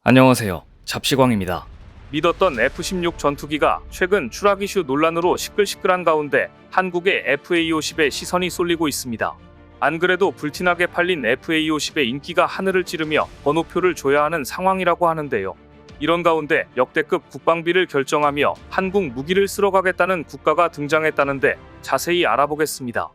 안녕하세요. 잡시광입니다. 믿었던 F-16 전투기가 최근 추락 이슈 논란으로 시끌시끌한 가운데 한국의 FA-50에 시선이 쏠리고 있습니다. 안 그래도 불티나게 팔린 FA-50의 인기가 하늘을 찌르며 번호표를 줘야 하는 상황이라고 하는데요. 이런 가운데 역대급 국방비를 결정하며 한국 무기를 쓸어가겠다는 국가가 등장했다는데 자세히 알아보겠습니다.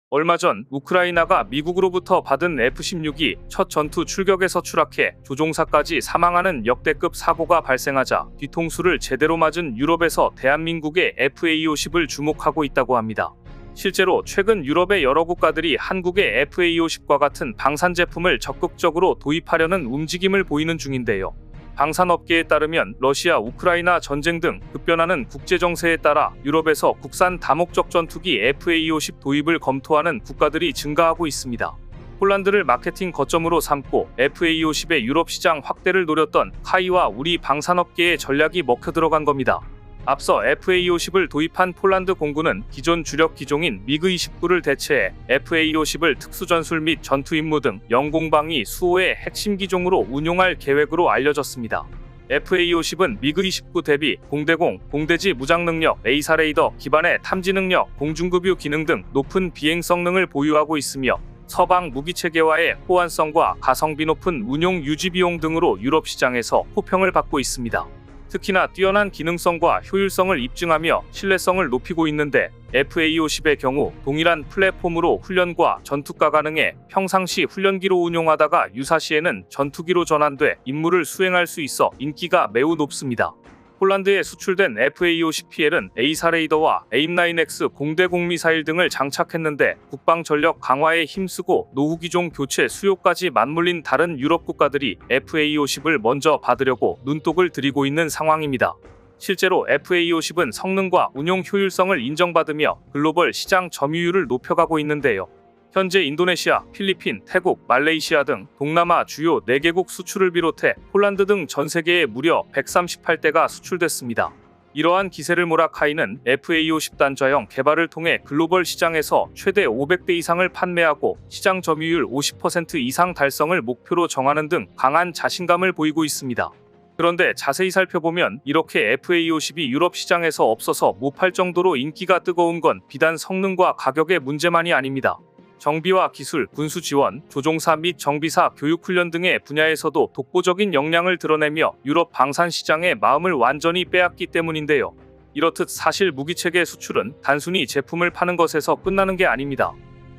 얼마 전 우크라이나가 미국으로부터 받은 F-16이 첫 전투 출격에서 추락해 조종사까지 사망하는 역대급 사고가 발생하자 뒤통수를 제대로 맞은 유럽에서 대한민국의 FA-50을 주목하고 있다고 합니다. 실제로 최근 유럽의 여러 국가들이 한국의 FA-50과 같은 방산 제품을 적극적으로 도입하려는 움직임을 보이는 중인데요. 방산업계에 따르면 러시아 우크라이나 전쟁 등 급변하는 국제정세에 따라 유럽에서 국산 다목적 전투기 FA-50 도입을 검토하는 국가들이 증가하고 있습니다. 폴란드를 마케팅 거점으로 삼고 FA-50의 유럽 시장 확대를 노렸던 카이와 우리 방산업계의 전략이 먹혀 들어간 겁니다. 앞서 FA-50을 도입한 폴란드 공군은 기존 주력 기종인 미그-29를 대체해 FA-50을 특수전술 및 전투 임무 등 영공방위 수호의 핵심 기종으로 운용할 계획으로 알려졌습니다. FA-50은 미그-29 대비 공대공, 공대지 무장 능력, A사 레이더 기반의 탐지 능력, 공중급유 기능 등 높은 비행 성능을 보유하고 있으며 서방 무기체계와의 호환성과 가성비 높은 운용 유지 비용 등으로 유럽 시장에서 호평을 받고 있습니다. 특히나 뛰어난 기능성과 효율성을 입증하며 신뢰성을 높이고 있는데 FA-50의 경우 동일한 플랫폼으로 훈련과 전투가 가능해 평상시 훈련기로 운용하다가 유사시에는 전투기로 전환돼 임무를 수행할 수 있어 인기가 매우 높습니다. 폴란드에 수출된 FA-50PL은 A사 레이더와 AIM-9X 공대공 미사일 등을 장착했는데 국방 전력 강화에 힘쓰고 노후 기종 교체 수요까지 맞물린 다른 유럽 국가들이 FA-50을 먼저 받으려고 눈독을 들이고 있는 상황입니다. 실제로 FA-50은 성능과 운용 효율성을 인정받으며 글로벌 시장 점유율을 높여가고 있는데요. 현재 인도네시아, 필리핀, 태국, 말레이시아 등 동남아 주요 4개국 수출을 비롯해 폴란드 등 전 세계에 무려 138대가 수출됐습니다. 이러한 기세를 몰아 카이는 FA-50 단자형 개발을 통해 글로벌 시장에서 최대 500대 이상을 판매하고 시장 점유율 50% 이상 달성을 목표로 정하는 등 강한 자신감을 보이고 있습니다. 그런데 자세히 살펴보면 이렇게 FA-50이 유럽 시장에서 없어서 못 팔 정도로 인기가 뜨거운 건 비단 성능과 가격의 문제만이 아닙니다. 정비와 기술, 군수 지원, 조종사 및 정비사 교육훈련 등의 분야에서도 독보적인 역량을 드러내며 유럽 방산 시장의 마음을 완전히 빼앗기 때문인데요. 이렇듯 사실 무기체계 수출은 단순히 제품을 파는 것에서 끝나는 게 아닙니다.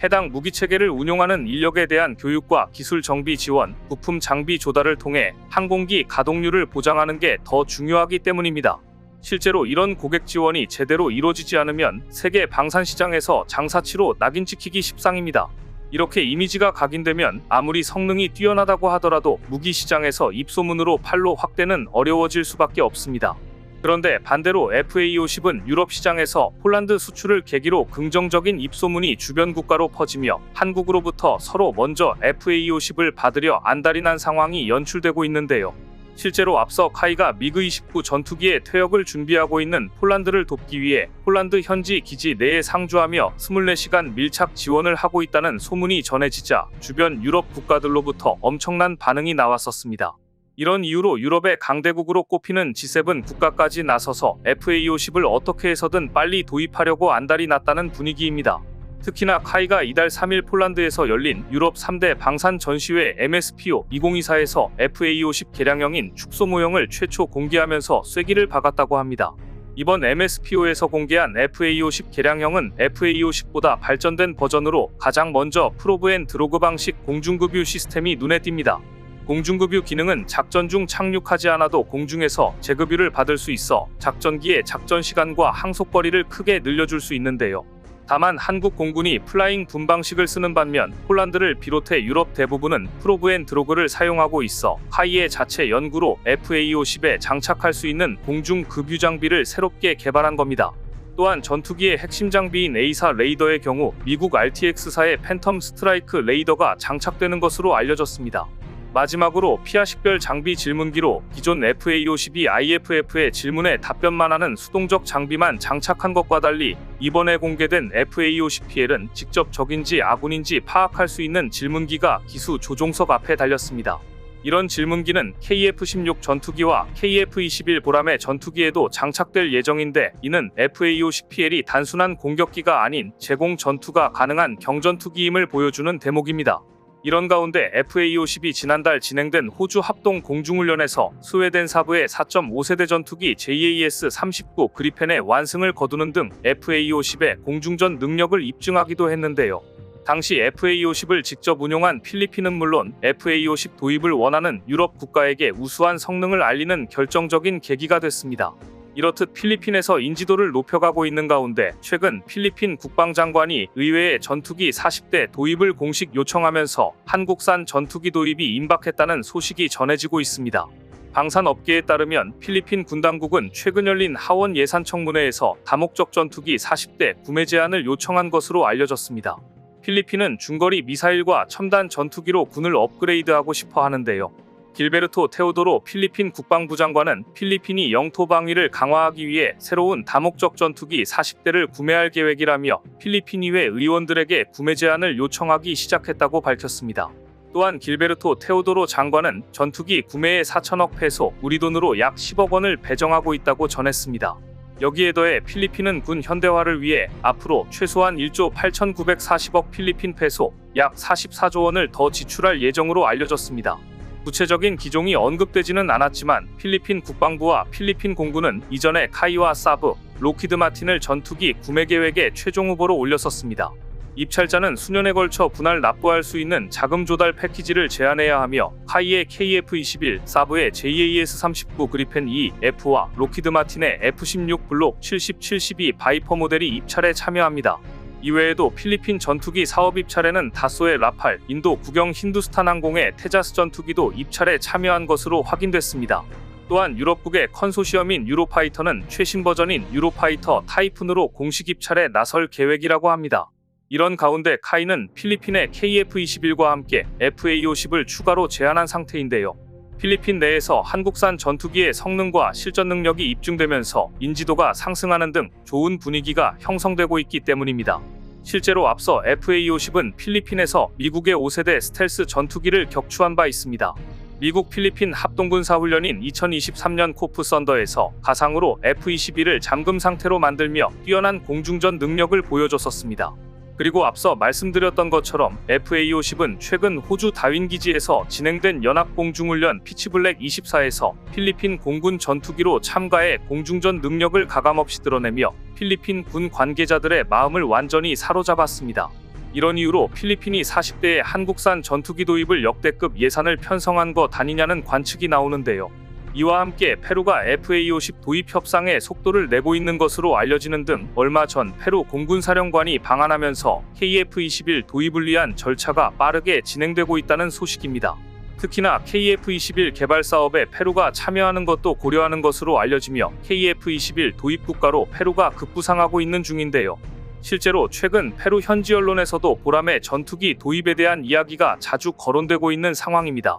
해당 무기체계를 운용하는 인력에 대한 교육과 기술 정비 지원, 부품 장비 조달을 통해 항공기 가동률을 보장하는 게 더 중요하기 때문입니다. 실제로 이런 고객 지원이 제대로 이루어지지 않으면 세계 방산 시장에서 장사치로 낙인 찍히기 십상입니다. 이렇게 이미지가 각인되면 아무리 성능이 뛰어나다고 하더라도 무기 시장에서 입소문으로 판로 확대는 어려워질 수밖에 없습니다. 그런데 반대로 FA-50은 유럽 시장에서 폴란드 수출을 계기로 긍정적인 입소문이 주변 국가로 퍼지며 한국으로부터 서로 먼저 FA-50을 받으려 안달이 난 상황이 연출되고 있는데요. 실제로 앞서 카이가 미그-29 전투기의 퇴역을 준비하고 있는 폴란드를 돕기 위해 폴란드 현지 기지 내에 상주하며 24시간 밀착 지원을 하고 있다는 소문이 전해지자 주변 유럽 국가들로부터 엄청난 반응이 나왔었습니다. 이런 이유로 유럽의 강대국으로 꼽히는 G7 국가까지 나서서 FA-50을 어떻게 해서든 빨리 도입하려고 안달이 났다는 분위기입니다. 특히나 카이가 이달 3일 폴란드에서 열린 유럽 3대 방산 전시회 MSPO 2024에서 FA-50 개량형인 축소 모형을 최초 공개하면서 쐐기를 박았다고 합니다. 이번 MSPO에서 공개한 FA-50 개량형은 FA-50보다 발전된 버전으로 가장 먼저 프로브 앤 드로그 방식 공중급유 시스템이 눈에 띕니다. 공중급유 기능은 작전 중 착륙하지 않아도 공중에서 재급유를 받을 수 있어 작전기의 작전 시간과 항속거리를 크게 늘려줄 수 있는데요. 다만 한국 공군이 플라잉 붐 방식을 쓰는 반면 폴란드를 비롯해 유럽 대부분은 프로브 앤 드로그를 사용하고 있어 카이의 자체 연구로 FA-50에 장착할 수 있는 공중 급유 장비를 새롭게 개발한 겁니다. 또한 전투기의 핵심 장비인 A사 레이더의 경우 미국 RTX사의 팬텀 스트라이크 레이더가 장착되는 것으로 알려졌습니다. 마지막으로 피아식별 장비 질문기로 기존 FA-52 IFF의 질문에 답변만 하는 수동적 장비만 장착한 것과 달리 이번에 공개된 FA-50PL은 직접 적인지 아군인지 파악할 수 있는 질문기가 기수 조종석 앞에 달렸습니다. 이런 질문기는 KF-16 전투기와 KF-21 보람의 전투기에도 장착될 예정인데, 이는 FA-50PL이 단순한 공격기가 아닌 제공 전투가 가능한 경전투기임을 보여주는 대목입니다. 이런 가운데 FA-50이 지난달 진행된 호주 합동 공중훈련에서 스웨덴 사부의 4.5세대 전투기 JAS-39 그리펜의 완승을 거두는 등 FA-50의 공중전 능력을 입증하기도 했는데요. 당시 FA-50을 직접 운용한 필리핀은 물론 FA-50 도입을 원하는 유럽 국가에게 우수한 성능을 알리는 결정적인 계기가 됐습니다. 이렇듯 필리핀에서 인지도를 높여가고 있는 가운데 최근 필리핀 국방장관이 의회에 전투기 40대 도입을 공식 요청하면서 한국산 전투기 도입이 임박했다는 소식이 전해지고 있습니다. 방산업계에 따르면 필리핀 군당국은 최근 열린 하원 예산청문회에서 다목적 전투기 40대 구매 제한을 요청한 것으로 알려졌습니다. 필리핀은 중거리 미사일과 첨단 전투기로 군을 업그레이드하고 싶어 하는데요. 길베르토 테오도로 필리핀 국방부 장관은 필리핀이 영토 방위를 강화하기 위해 새로운 다목적 전투기 40대를 구매할 계획이라며 필리핀 의회 의원들에게 구매 제한을 요청하기 시작했다고 밝혔습니다. 또한 길베르토 테오도로 장관은 전투기 구매에 4천억 페소, 우리 돈으로 약 10억 원을 배정하고 있다고 전했습니다. 여기에 더해 필리핀은 군 현대화를 위해 앞으로 최소한 1조 8,940억 필리핀 페소, 약 44조 원을 더 지출할 예정으로 알려졌습니다. 구체적인 기종이 언급되지는 않았지만 필리핀 국방부와 필리핀 공군은 이전에 카이와 사브, 로키드 마틴을 전투기 구매 계획에 최종 후보로 올렸었습니다. 입찰자는 수년에 걸쳐 분할 납부할 수 있는 자금 조달 패키지를 제안해야 하며 카이의 KF-21, 사브의 JAS-39 그리펜 E-F와 로키드 마틴의 F-16 블록 70-72 바이퍼 모델이 입찰에 참여합니다. 이외에도 필리핀 전투기 사업 입찰에는 다소의 라팔, 인도 국영 힌두스탄 항공의 테자스 전투기도 입찰에 참여한 것으로 확인됐습니다. 또한 유럽국의 컨소시엄인 유로파이터는 최신 버전인 유로파이터 타이푼으로 공식 입찰에 나설 계획이라고 합니다. 이런 가운데 카이는 필리핀의 KF-21과 함께 FA-50을 추가로 제안한 상태인데요. 필리핀 내에서 한국산 전투기의 성능과 실전 능력이 입증되면서 인지도가 상승하는 등 좋은 분위기가 형성되고 있기 때문입니다. 실제로 앞서 FA-50은 필리핀에서 미국의 5세대 스텔스 전투기를 격추한 바 있습니다. 미국 필리핀 합동군사훈련인 2023년 코프 썬더에서 가상으로 F-21을 잠금 상태로 만들며 뛰어난 공중전 능력을 보여줬었습니다. 그리고 앞서 말씀드렸던 것처럼 FA-50은 최근 호주 다윈 기지에서 진행된 연합공중훈련 피치블랙 24에서 필리핀 공군 전투기로 참가해 공중전 능력을 가감없이 드러내며 필리핀 군 관계자들의 마음을 완전히 사로잡았습니다. 이런 이유로 필리핀이 40대의 한국산 전투기 도입을 역대급 예산을 편성한 것 아니냐는 관측이 나오는데요. 이와 함께 페루가 FA-50 도입 협상에 속도를 내고 있는 것으로 알려지는 등 얼마 전 페루 공군사령관이 방한하면서 KF-21 도입을 위한 절차가 빠르게 진행되고 있다는 소식입니다. 특히나 KF-21 개발 사업에 페루가 참여하는 것도 고려하는 것으로 알려지며 KF-21 도입 국가로 페루가 급부상하고 있는 중인데요. 실제로 최근 페루 현지 언론에서도 보람의 전투기 도입에 대한 이야기가 자주 거론되고 있는 상황입니다.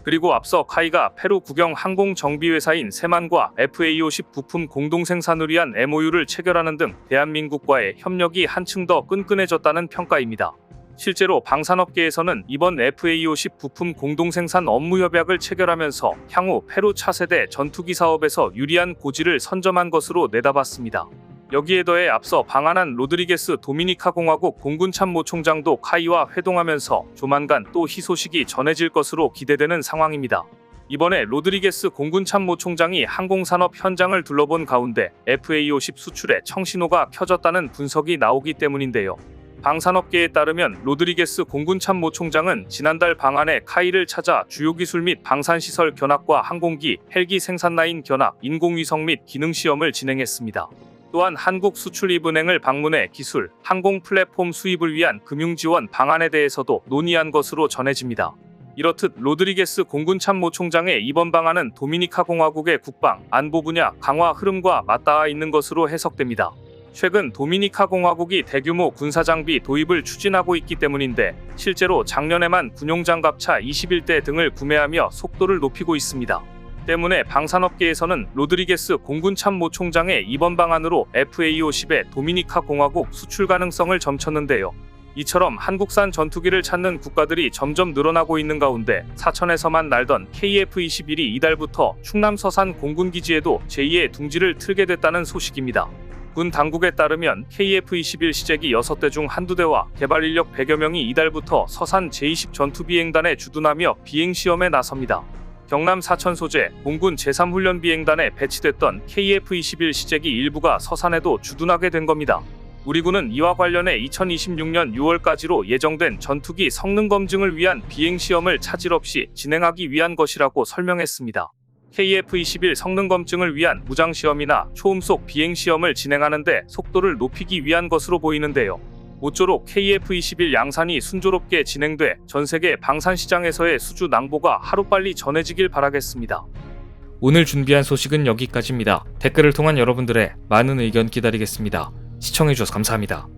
그리고 앞서 카이가 페루 국영 항공정비회사인 세만과 FA-50 부품 공동생산을 위한 MOU를 체결하는 등 대한민국과의 협력이 한층 더 끈끈해졌다는 평가입니다. 실제로 방산업계에서는 이번 FA-50 부품 공동생산 업무협약을 체결하면서 향후 페루 차세대 전투기 사업에서 유리한 고지를 선점한 것으로 내다봤습니다. 여기에 더해 앞서 방한한 로드리게스 도미니카 공화국 공군참모총장도 카이와 회동하면서 조만간 또 희소식이 전해질 것으로 기대되는 상황입니다. 이번에 로드리게스 공군참모총장이 항공산업 현장을 둘러본 가운데 FA-50 수출에 청신호가 켜졌다는 분석이 나오기 때문인데요. 방산업계에 따르면 로드리게스 공군참모총장은 지난달 방한해 카이를 찾아 주요 기술 및 방산시설 견학과 항공기, 헬기 생산 라인 견학, 인공위성 및 기능 시험을 진행했습니다. 또한 한국수출입은행을 방문해 기술, 항공 플랫폼 수입을 위한 금융 지원 방안에 대해서도 논의한 것으로 전해집니다. 이렇듯 로드리게스 공군참모총장의 이번 방안은 도미니카 공화국의 국방, 안보 분야 강화 흐름과 맞닿아 있는 것으로 해석됩니다. 최근 도미니카 공화국이 대규모 군사장비 도입을 추진하고 있기 때문인데 실제로 작년에만 군용장갑차 21대 등을 구매하며 속도를 높이고 있습니다. 때문에 방산업계에서는 로드리게스 공군참모 총장의 이번 방안으로 FA-50의 도미니카 공화국 수출 가능성을 점쳤는데요. 이처럼 한국산 전투기를 찾는 국가들이 점점 늘어나고 있는 가운데 사천에서만 날던 KF-21이 이달부터 충남 서산 공군기지에도 제2의 둥지를 틀게 됐다는 소식입니다. 군 당국에 따르면 KF-21 시제기 6대 중 한두 대와 개발 인력 100여 명이 이달부터 서산 제20 전투비행단에 주둔하며 비행시험에 나섭니다. 경남 사천 소재 공군 제3훈련비행단에 배치됐던 KF-21 시제기 일부가 서산에도 주둔하게 된 겁니다. 우리 군은 이와 관련해 2026년 6월까지로 예정된 전투기 성능 검증을 위한 비행시험을 차질 없이 진행하기 위한 것이라고 설명했습니다. KF-21 성능 검증을 위한 무장시험이나 초음속 비행시험을 진행하는데 속도를 높이기 위한 것으로 보이는데요. 모쪼록 KF-21 양산이 순조롭게 진행돼 전세계 방산시장에서의 수주 낭보가 하루빨리 전해지길 바라겠습니다. 오늘 준비한 소식은 여기까지입니다. 댓글을 통한 여러분들의 많은 의견 기다리겠습니다. 시청해주셔서 감사합니다.